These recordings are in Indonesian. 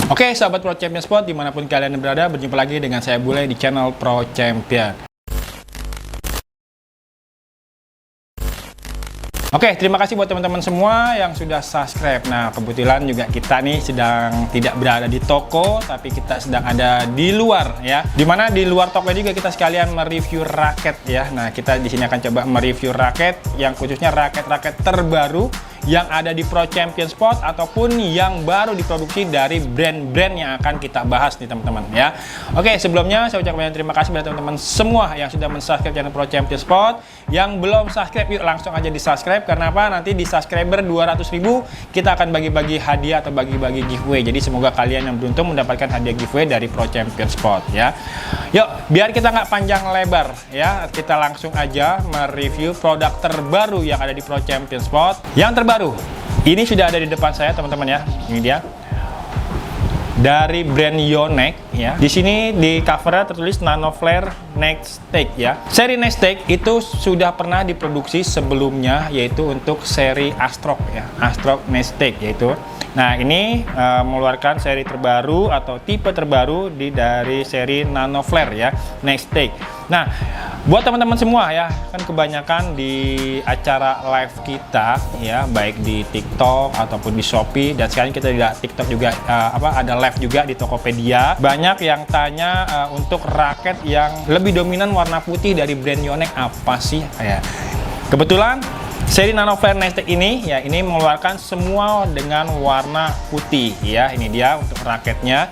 Oke, sahabat Pro Champion Sport, dimanapun kalian berada, berjumpa lagi dengan saya Bule di channel Pro Champion. Oke, terima kasih buat teman-teman semua yang sudah subscribe. Nah, kebetulan juga kita nih sedang tidak berada di toko, tapi kita sedang ada di luar ya. Dimana di luar toko juga kita sekalian mereview raket ya. Nah, kita di sini akan coba mereview raket yang khususnya raket-raket terbaru yang ada di Pro Champion Sport ataupun yang baru diproduksi dari brand-brand yang akan kita bahas nih teman-teman ya. Oke, sebelumnya saya ucapkan terima kasih kepada teman-teman semua yang sudah men-subscribe channel Pro Champion Sport. Yang belum subscribe, yuk langsung aja di subscribe. Karena apa? Nanti di subscriber 200.000 kita akan bagi-bagi hadiah atau bagi-bagi giveaway. Jadi semoga kalian yang beruntung mendapatkan hadiah giveaway dari Pro Champion Sport ya. Yuk, biar kita nggak panjang lebar ya, kita langsung aja mereview produk terbaru yang ada di Pro Champion Sport. Yang terbaru ini sudah ada di depan saya teman-teman ya. Ini dia dari brand Yonex ya. Di sini di covernya tertulis Nanoflare Nextech ya. Seri Nextech itu sudah pernah diproduksi sebelumnya, yaitu untuk seri Astrok ya. Astrok Nextech yaitu. Nah, ini mengeluarkan seri terbaru atau tipe terbaru dari seri Nanoflare ya, Nextech. Nah, buat teman-teman semua ya, kan kebanyakan di acara live kita ya, baik di TikTok ataupun di Shopee, dan sekarang kita tidak TikTok juga ada live juga di Tokopedia. Banyak yang tanya untuk raket yang lebih dominan warna putih dari brand Yonex apa sih ya. Kebetulan seri Nanoflare Nextech ini ya, ini mengeluarkan semua dengan warna putih ya. Ini dia untuk raketnya.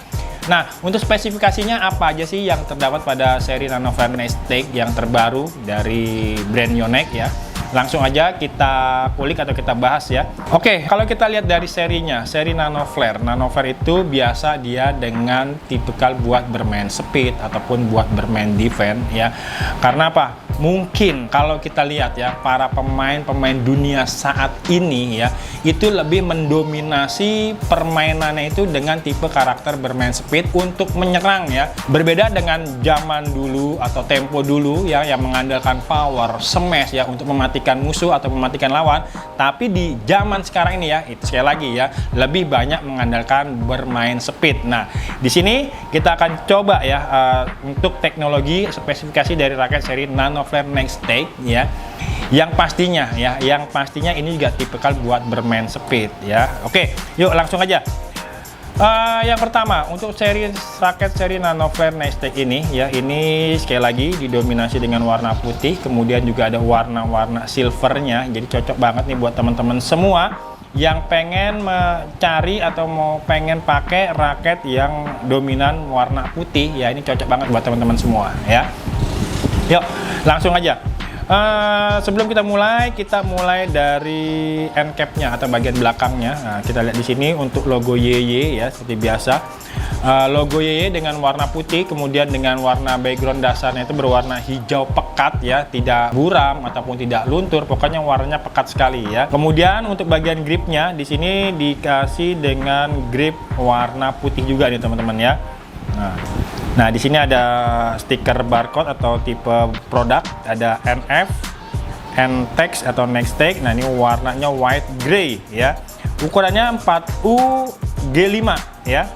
Nah, untuk spesifikasinya apa aja sih yang terdapat pada seri Nanoflare Nextech yang terbaru dari brand Yonex ya? Langsung aja kita kulik atau kita bahas ya. Oke, kalau kita lihat dari serinya, seri Nanoflare. Nanoflare itu biasa dia dengan tipikal buat bermain speed ataupun buat bermain defense ya. Karena apa? Mungkin kalau kita lihat ya, para pemain-pemain dunia saat ini ya, itu lebih mendominasi permainannya itu dengan tipe karakter bermain speed untuk menyerang ya. Berbeda dengan zaman dulu atau tempo dulu ya, yang mengandalkan power, smash ya untuk mematikan musuh atau mematikan lawan. Tapi di zaman sekarang ini ya, itu sekali lagi ya, lebih banyak mengandalkan bermain speed. Nah, di sini kita akan coba ya untuk teknologi spesifikasi dari raket seri Nanoflare Nextech ya. Yang pastinya ini juga tipikal buat bermain speed ya. Oke, yuk langsung aja. Yang pertama untuk raket seri Nanoflare Nextech ini ya, ini sekali lagi didominasi dengan warna putih, kemudian juga ada warna-warna silvernya. Jadi cocok banget nih buat teman-teman semua yang pengen mencari atau pengen pakai raket yang dominan warna putih ya. Ini cocok banget buat teman-teman semua ya. Yuk langsung aja. Sebelum kita mulai dari end cap-nya atau bagian belakangnya. Nah, kita lihat di sini untuk logo YY ya, seperti biasa. Logo YY dengan warna putih, kemudian dengan warna background dasarnya itu berwarna hijau pekat ya, tidak buram ataupun tidak luntur, pokoknya warnanya pekat sekali ya. Kemudian untuk bagian gripnya di sini dikasih dengan grip warna putih juga nih teman-teman ya. Nah, di sini ada stiker barcode atau tipe produk, ada NF, NTEX atau Nextech. Nah, ini warnanya white gray ya. Ukurannya 4U G5 ya.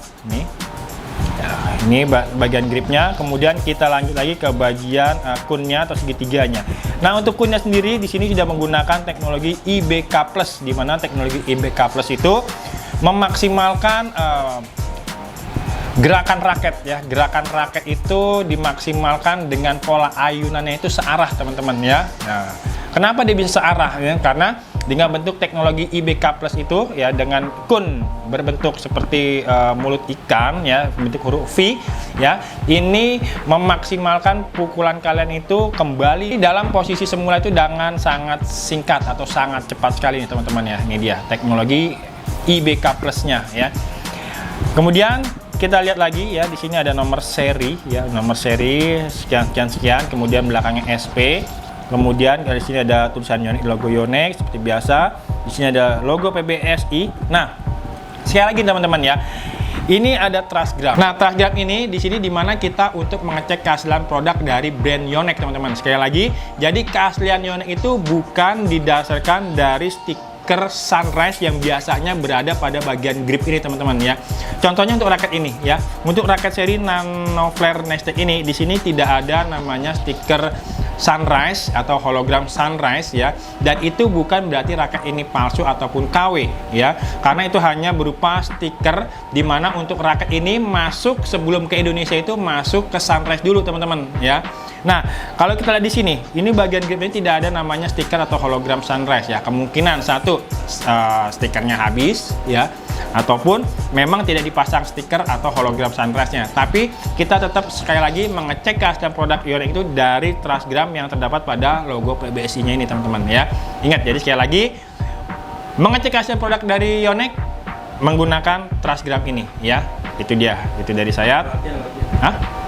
Ini bagian gripnya. Kemudian kita lanjut lagi ke bagian kunnya atau segitiganya. Nah, untuk kunnya sendiri di sini sudah menggunakan teknologi IBK Plus, di mana teknologi IBK Plus itu memaksimalkan gerakan raket ya. Gerakan raket itu dimaksimalkan dengan pola ayunannya itu searah teman-teman ya. Nah, kenapa dia bisa searah ya? Karena dengan bentuk teknologi IBK Plus itu ya, dengan kun berbentuk seperti mulut ikan ya, bentuk huruf V ya, ini memaksimalkan pukulan kalian itu kembali dalam posisi semula itu dengan sangat singkat atau sangat cepat sekali nih teman-teman ya. Ini dia teknologi IBK Plus-nya ya. Kemudian kita lihat lagi ya, di sini ada nomor seri ya, nomor seri sekian, kemudian belakangnya SP. Kemudian di sini ada tulisan Yonex, logo Yonex seperti biasa. Di sini ada logo PBSI. Nah, sekali lagi teman-teman ya, ini ada trust graph. Nah, trust graph ini di sini dimana kita untuk mengecek keaslian produk dari brand Yonex teman-teman. Sekali lagi, jadi keaslian Yonex itu bukan didasarkan dari stiker stiker Sunrise yang biasanya berada pada bagian grip ini teman-teman ya. Contohnya untuk raket ini ya. Untuk raket seri Nano Flare Nasdaq ini, di sini tidak ada namanya stiker Sunrise atau hologram Sunrise ya. Dan itu bukan berarti raket ini palsu ataupun KW ya. Karena itu hanya berupa stiker di mana untuk raket ini masuk sebelum ke Indonesia itu masuk ke Sunrise dulu teman-teman ya. Nah, kalau kita lihat di sini, ini bagian grip ini tidak ada namanya stiker atau hologram Sunrise ya. Kemungkinan satu stikernya habis ya, ataupun memang tidak dipasang stiker atau hologram Sunrise-nya. Tapi kita tetap sekali lagi mengecek keaslian produk Yonex itu dari trustgram yang terdapat pada logo PBSI-nya ini teman-teman ya. Ingat, jadi sekali lagi mengecek keaslian produk dari Yonex menggunakan trustgram ini ya. Itu dia, itu dari saya. Hah?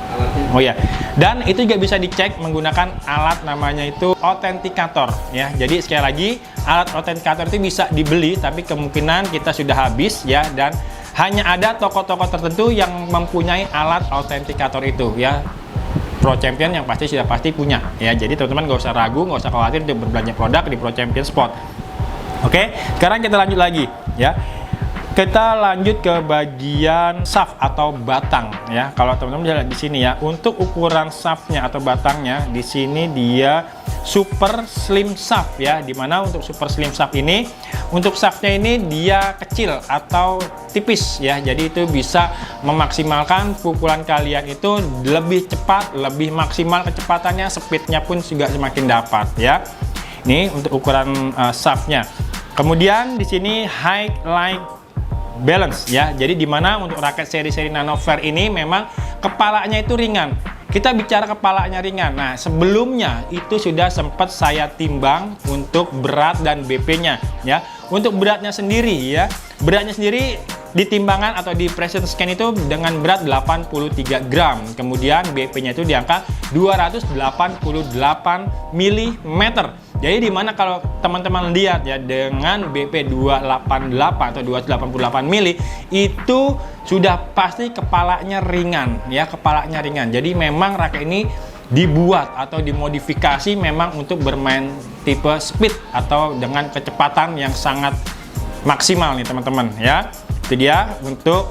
Oh ya, dan itu juga bisa dicek menggunakan alat namanya itu autentikator ya. Jadi sekali lagi, alat autentikator itu bisa dibeli, tapi kemungkinan kita sudah habis ya, dan hanya ada toko-toko tertentu yang mempunyai alat autentikator itu ya. Pro Champion yang pasti sudah pasti punya ya. Jadi teman-teman nggak usah ragu, nggak usah khawatir untuk berbelanja produk di Pro Champion Spot. Oke, sekarang kita lanjut lagi ya. Kita lanjut ke bagian shaft atau batang ya. Kalau teman-teman lihat di sini ya, untuk ukuran shaftnya atau batangnya di sini dia super slim shaft ya. Dimana untuk super slim shaft ini, untuk shaftnya ini dia kecil atau tipis ya. Jadi itu bisa memaksimalkan pukulan kalian itu lebih cepat, lebih maksimal kecepatannya, speednya pun juga semakin dapat ya. Ini untuk ukuran shaftnya. Kemudian di sini highlight balance ya. Jadi dimana untuk raket seri-seri Nano Flare ini memang kepalanya itu ringan. Kita bicara kepalanya ringan. Nah, sebelumnya itu sudah sempat saya timbang untuk berat dan BP-nya ya. Untuk beratnya sendiri ya. Beratnya sendiri di timbangan atau di precision scan itu dengan berat 83 gram. Kemudian BP-nya itu di angka 288 mm. Jadi dimana kalau teman-teman lihat ya, dengan BP 288 atau 288 mili itu sudah pasti kepalanya ringan ya, kepalanya ringan. Jadi memang raket ini dibuat atau dimodifikasi memang untuk bermain tipe speed atau dengan kecepatan yang sangat maksimal nih teman-teman ya. Itu dia untuk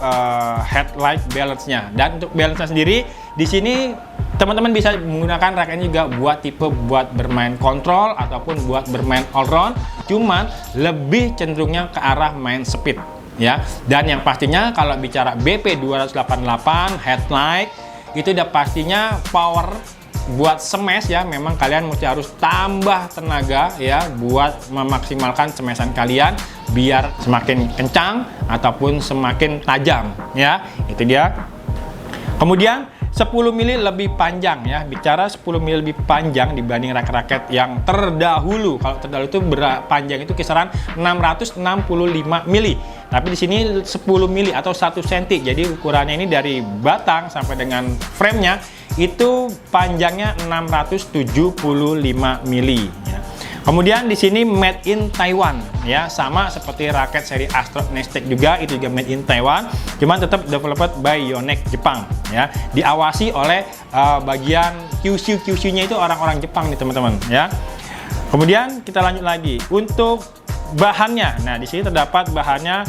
headlight balance-nya. Dan untuk balance-nya sendiri di sini teman-teman bisa menggunakan raket ini juga buat tipe buat bermain kontrol ataupun buat bermain all round, cuman lebih cenderungnya ke arah main speed ya. Dan yang pastinya kalau bicara BP 288 headlight itu udah pastinya power buat smash ya. Memang kalian mesti harus tambah tenaga ya buat memaksimalkan smashan kalian biar semakin kencang ataupun semakin tajam ya. Itu dia. Kemudian 10 mili lebih panjang ya. Bicara 10 mili lebih panjang dibanding raket-raket yang terdahulu. Kalau terdahulu itu panjang itu kisaran 665 mili. Tapi di sini 10 mili atau 1 cm. Jadi ukurannya ini dari batang sampai dengan frame-nya itu panjangnya 675 mili ya. Kemudian di sini made in Taiwan ya, sama seperti raket seri Astro Nasdaq juga, itu juga made in Taiwan, cuman tetap developed by Yonex Jepang ya. Diawasi oleh bagian QC-nya itu orang-orang Jepang nih teman-teman ya. Kemudian kita lanjut lagi untuk bahannya. Nah, di sini terdapat bahannya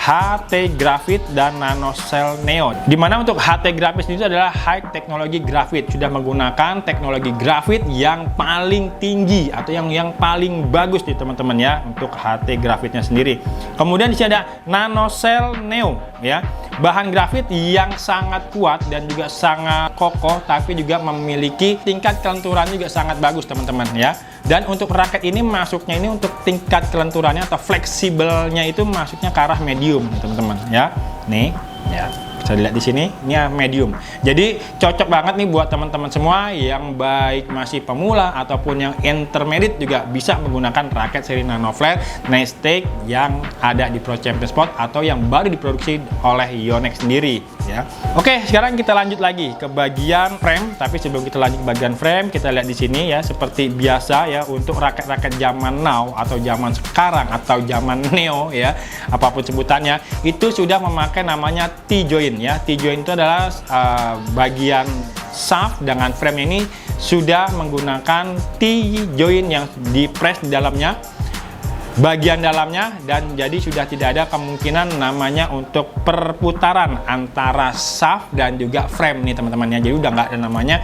HT Graphite dan Nanocell Neo. Dimana untuk HT Graphite itu adalah high technology graphite, sudah menggunakan teknologi graphite yang paling tinggi atau yang paling bagus nih teman-teman ya untuk HT Graphite-nya sendiri. Kemudian di sini ada Nanocell Neo ya, bahan grafit yang sangat kuat dan juga sangat kokoh, tapi juga memiliki tingkat kelenturan juga sangat bagus teman-teman ya. Dan untuk raket ini masuknya ini untuk tingkat kelenturannya atau fleksibelnya itu masuknya ke arah medium teman-teman ya. Nih ya, bisa dilihat di sini ini medium. Jadi cocok banget nih buat teman-teman semua yang baik masih pemula ataupun yang intermediate juga bisa menggunakan raket seri Nano Flare Nasdaq yang ada di Pro Champion Spot atau yang baru diproduksi oleh Yonex sendiri ya. Oke, sekarang kita lanjut lagi ke bagian frame. Tapi sebelum kita lanjut ke bagian frame, kita lihat di sini ya, seperti biasa ya, untuk raket-raket zaman now atau zaman sekarang atau zaman neo ya, apapun sebutannya, itu sudah memakai namanya T-joint ya. T-joint itu adalah bagian shaft dengan frame ini sudah menggunakan T-joint yang di press di dalamnya. bagian dalamnya, dan jadi sudah tidak ada kemungkinan namanya untuk perputaran antara shaft dan juga frame nih teman-teman ya. Jadi udah nggak ada namanya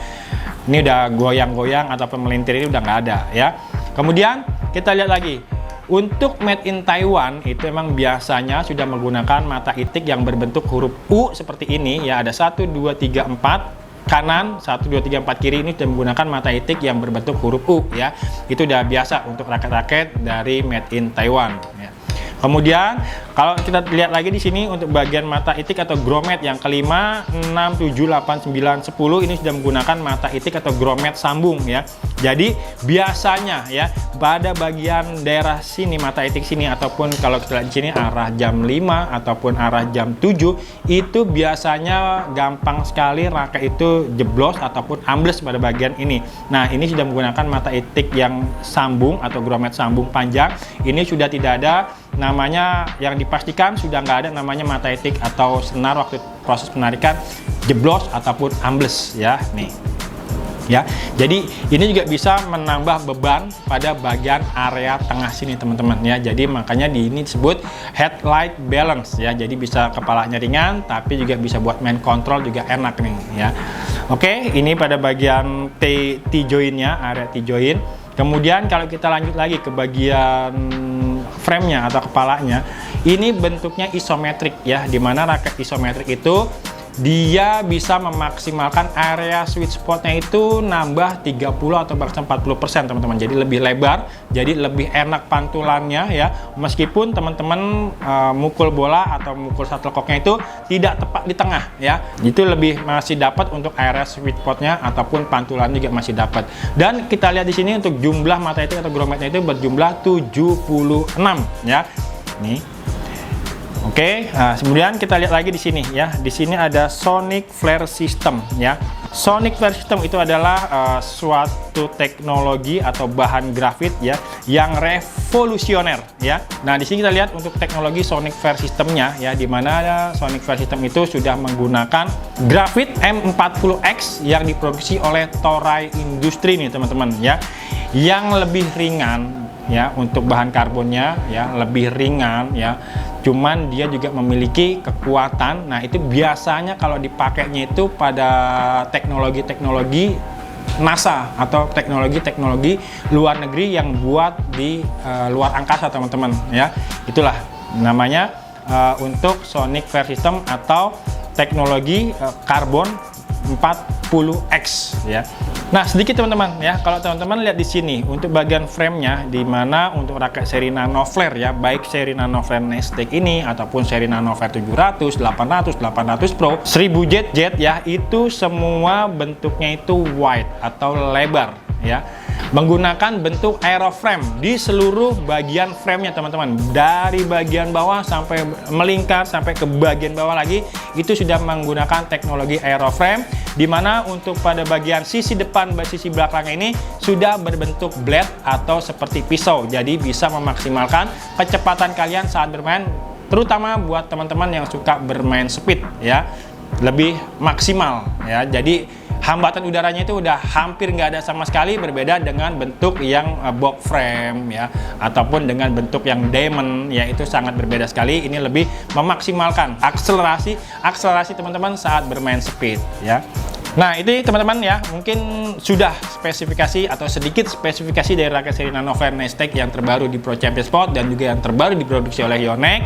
ini udah goyang-goyang ataupun melintir, ini udah nggak ada ya. Kemudian kita lihat lagi untuk made in Taiwan itu emang biasanya sudah menggunakan mata itik yang berbentuk huruf U seperti ini ya. Ada 1, 2, 3, 4 kanan, 1, 2, 3, 4 kiri, ini sudah menggunakan mata itik yang berbentuk huruf U ya. Itu udah biasa untuk raket-raket dari made in Taiwan ya. Kemudian kalau kita lihat lagi di sini untuk bagian mata itik atau grommet yang kelima, 6, 7, 8, 9, 10 ini sudah menggunakan mata itik atau grommet sambung ya. Jadi biasanya ya pada bagian daerah sini mata itik sini, ataupun kalau kita lihat di sini arah jam 5 ataupun arah jam 7, itu biasanya gampang sekali raket itu jeblos ataupun ambles pada bagian ini. Nah, ini sudah menggunakan mata itik yang sambung atau grommet sambung panjang. Ini sudah tidak ada namanya, yang dipastikan sudah nggak ada namanya mata itik atau senar waktu proses penarikan jeblos ataupun ambles ya nih ya. Jadi ini juga bisa menambah beban pada bagian area tengah sini teman-teman ya. Jadi makanya di ini disebut headlight balance ya. Jadi bisa kepalanya ringan tapi juga bisa buat main control juga enak nih ya. Oke, ini pada bagian T-jointnya, area T-joint. Kemudian kalau kita lanjut lagi ke bagian frame-nya atau kepalanya, ini bentuknya isometrik ya, dimana raket isometrik itu dia bisa memaksimalkan area sweet spotnya itu nambah 30 atau bahkan 40% teman-teman. Jadi lebih lebar, jadi lebih enak pantulannya ya. Meskipun teman-teman mukul bola atau mukul shuttlecocknya itu tidak tepat di tengah ya, itu lebih masih dapat untuk area sweet spotnya ataupun pantulan juga masih dapat. Dan kita lihat di sini untuk jumlah mata itik atau grommetnya itu berjumlah 76 ya. Nih. Oke, nah, kemudian kita lihat lagi di sini ya. Di sini ada sonic flare system ya. Sonic flare system itu adalah suatu teknologi atau bahan grafit ya yang revolusioner ya. Nah, di sini kita lihat untuk teknologi sonic flare systemnya ya, di mana sonic flare system itu sudah menggunakan grafit M40X yang diproduksi oleh Toray Industri nih teman-teman ya, yang lebih ringan ya untuk bahan karbonnya ya, lebih ringan ya. Cuman dia juga memiliki kekuatan. Nah, itu biasanya kalau dipakainya itu pada teknologi-teknologi NASA atau teknologi-teknologi luar negeri yang buat di luar angkasa teman-teman ya. Itulah namanya untuk sonic flare system atau teknologi karbon 40X ya. Nah, sedikit teman-teman ya, kalau teman-teman lihat di sini untuk bagian frame-nya, di mana untuk raket seri Nano Flare ya, baik seri Nano Flare Nestec ini ataupun seri Nano Flare 700, 800, 800 Pro, 1000 jet ya, itu semua bentuknya itu wide atau lebar ya, menggunakan bentuk aeroframe di seluruh bagian frame-nya teman-teman, dari bagian bawah sampai melingkar sampai ke bagian bawah lagi, itu sudah menggunakan teknologi aeroframe, di mana untuk pada bagian sisi depan dan sisi belakangnya ini sudah berbentuk blade atau seperti pisau, jadi bisa memaksimalkan kecepatan kalian saat bermain, terutama buat teman-teman yang suka bermain speed ya, lebih maksimal ya. Jadi hambatan udaranya itu udah hampir nggak ada sama sekali, berbeda dengan bentuk yang box frame ya, ataupun dengan bentuk yang diamond ya, itu sangat berbeda sekali. Ini lebih memaksimalkan akselerasi teman-teman saat bermain speed ya. Nah, itu teman-teman ya, mungkin sudah spesifikasi atau sedikit spesifikasi dari raket seri Nano Flare Nestec yang terbaru di Pro Champion Sport dan juga yang terbaru diproduksi oleh Yonex.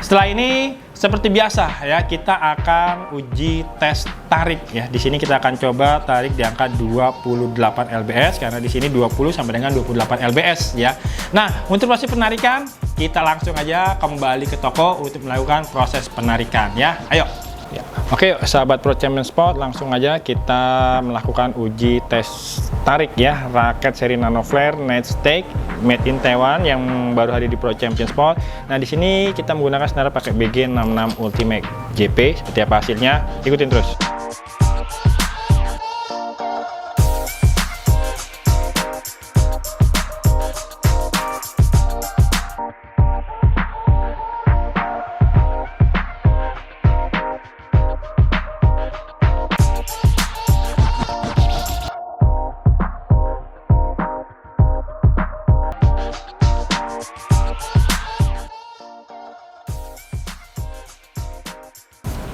Setelah ini seperti biasa ya, kita akan uji tes tarik ya. Di sini kita akan coba tarik di angka 28 lbs, karena di sini 20 sampai dengan 28 lbs ya. Nah, untuk proses penarikan kita langsung aja kembali ke toko untuk melakukan proses penarikan ya. Ayo. Ya. Oke, sahabat Pro Champion Sport, langsung aja kita melakukan uji tes tarik ya raket seri Nano Flare Nestec made in Taiwan yang baru hadir di Pro Champion Sport. Nah, di sini kita menggunakan senar pakai BG66 Ultimate JP. Seperti apa hasilnya? Ikutin terus.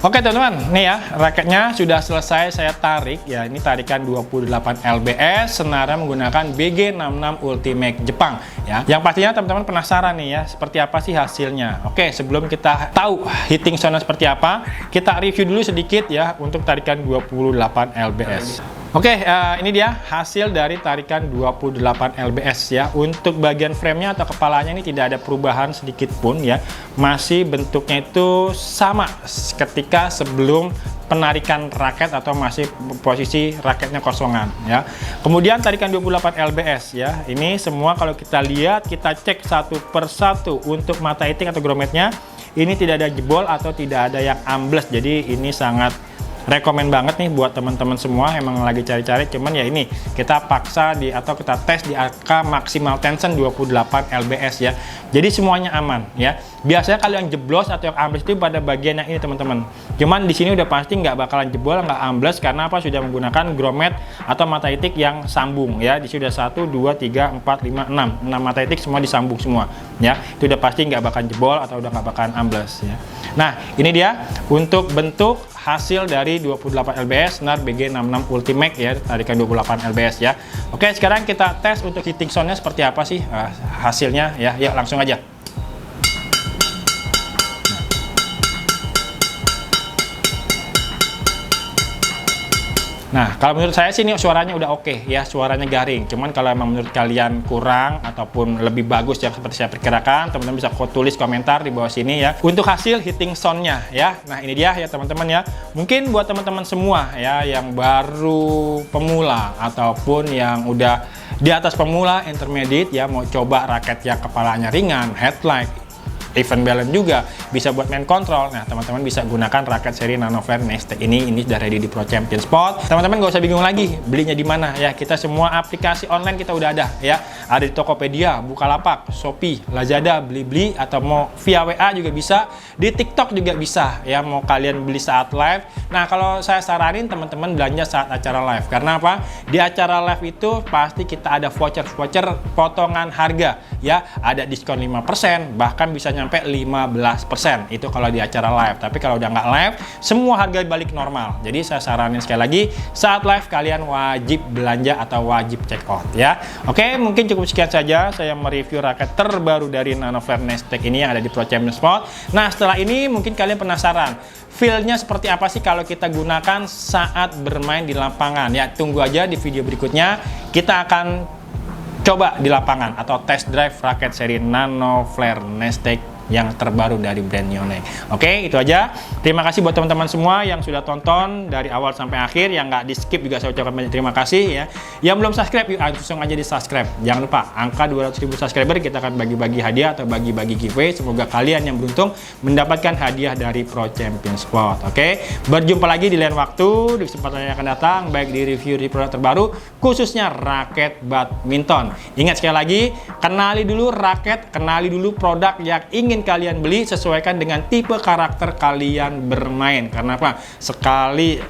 Oke teman-teman, nih ya raketnya sudah selesai saya tarik ya. Ini tarikan 28 lbs, senarnya menggunakan BG66 Ultimate Jepang ya. Yang pastinya teman-teman penasaran nih ya, seperti apa sih hasilnya. Oke, sebelum kita tahu hitting soundnya seperti apa, kita review dulu sedikit ya untuk tarikan 28 lbs. Oke, ini dia hasil dari tarikan 28 lbs ya. Untuk bagian framenya atau kepalanya ini tidak ada perubahan sedikit pun ya. Masih bentuknya itu sama ketika sebelum penarikan raket atau masih posisi raketnya kosongan ya. Kemudian tarikan 28 lbs ya. Ini semua kalau kita lihat, kita cek satu persatu untuk mata itik atau grometnya. Ini tidak ada jebol atau tidak ada yang ambles. Jadi ini sangat rekomen banget nih buat teman-teman semua emang lagi cari-cari. Cuman ya ini kita paksa atau kita tes di angka maksimal tension 28 lbs ya. Jadi semuanya aman ya. Biasanya kalau yang jeblos atau yang ambles itu pada bagian yang ini teman-teman. Cuman di sini udah pasti nggak bakalan jebol, nggak ambles karena apa? Sudah menggunakan grommet atau mata itik yang sambung ya. Di sini udah 1, 2, 3, 4, 5, 6 mata itik semua disambung semua ya. Itu udah pasti nggak bakalan jebol atau udah nggak bakalan ambles ya. Nah ini dia untuk bentuk hasil dari 28 lbs senar BG66 Ultimate ya, tarikan 28 lbs ya. Oke, sekarang kita tes untuk hitting soundnya seperti apa sih hasilnya ya. Ya langsung aja. Nah, kalau menurut saya sih ini suaranya udah oke ya, suaranya garing. Cuman kalau emang menurut kalian kurang ataupun lebih bagus ya seperti saya perkirakan, teman-teman bisa tulis komentar di bawah sini ya. Untuk hasil hitting soundnya ya. Nah, ini dia ya teman-teman ya. Mungkin buat teman-teman semua ya yang baru pemula ataupun yang udah di atas pemula, intermediate ya, mau coba raket yang kepalanya ringan, headlight, even balance juga bisa buat main control. Nah teman-teman bisa gunakan raket seri Nanoflare Nextech ini sudah ready di Pro Champion Sport. Teman-teman gak usah bingung lagi belinya di mana ya. Kita semua aplikasi online kita udah ada ya. Ada di Tokopedia, Bukalapak, Shopee, Lazada, Blibli, atau mau via WA juga bisa. Di TikTok juga bisa ya, mau kalian beli saat live. Nah kalau saya saranin teman-teman belanja saat acara live. Karena apa? Di acara live itu pasti kita ada voucher-voucher potongan harga ya. Ada diskon 5%, bahkan bisa sampai 15% itu kalau di acara live. Tapi kalau udah nggak live, semua harga balik normal. Jadi saya saranin sekali lagi, saat live kalian wajib belanja atau wajib check out ya. Oke, mungkin cukup sekian saja saya mereview raket terbaru dari Nanoflare Nextech ini yang ada di Pro Champion Sport. Nah setelah ini mungkin kalian penasaran feel-nya seperti apa sih kalau kita gunakan saat bermain di lapangan ya. Tunggu aja di video berikutnya, kita akan coba di lapangan atau test drive raket seri Nanoflare Nextech yang terbaru dari brand Yonex. Oke, itu aja. Terima kasih buat teman-teman semua yang sudah tonton dari awal sampai akhir. Yang nggak di skip juga saya ucapkan banyak terima kasih ya. Yang belum subscribe, yuk langsung aja di subscribe. Jangan lupa, angka 200.000 subscriber kita akan bagi-bagi hadiah atau bagi-bagi giveaway. Semoga kalian yang beruntung mendapatkan hadiah dari Pro Champion Sport. Oke, berjumpa lagi di lain waktu di kesempatan yang akan datang, baik di review di produk terbaru khususnya raket badminton. Ingat sekali lagi, kenali dulu raket, kenali dulu produk yang ingin kalian beli, sesuaikan dengan tipe karakter kalian bermain. Karena apa? Sekali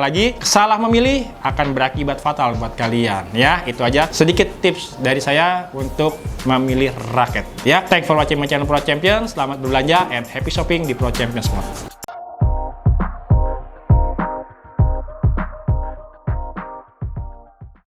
lagi, salah memilih akan berakibat fatal buat kalian ya. Itu aja sedikit tips dari saya untuk memilih raket ya. Thanks for watching my channel Pro Champion. Selamat berbelanja and happy shopping di Pro Champion Sport.